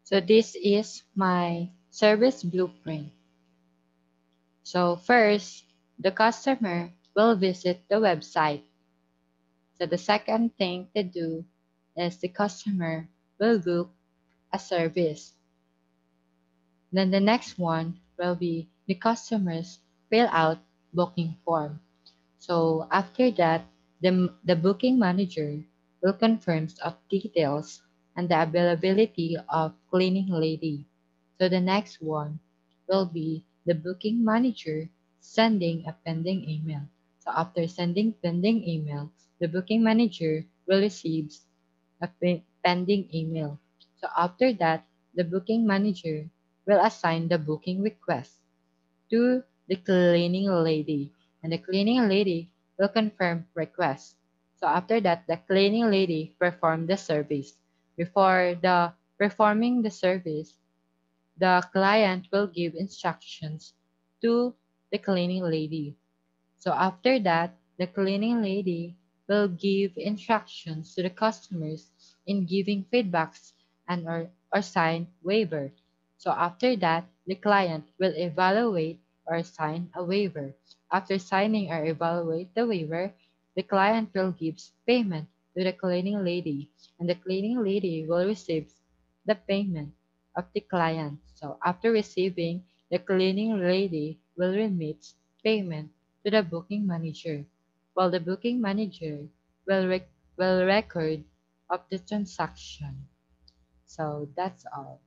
So this is my service blueprint. So first, the customer will visit the website. So the second thing to do is the customer will book a service. Then the next one will be the customers fill out booking form. So after that, the booking manager will confirm of details and the availability of cleaning lady. So the next one will be the booking manager sending a pending email. So after sending pending email, the booking manager will receive a pending email. So after that, the booking manager will assign the booking request to the cleaning lady, and the cleaning lady will confirm request. So after that, the cleaning lady perform the service. Before the performing the service, the client will give instructions to the cleaning lady. So after that, the cleaning lady will give instructions to the customers in giving feedbacks and or sign waiver. So after that, the client will evaluate or sign a waiver. After signing or evaluate the waiver, the client will give payment to the cleaning lady, and the cleaning lady will receive the payment of the client. So after receiving, the cleaning lady will remit payment to the booking manager, while the booking manager will record of the transaction. So that's all.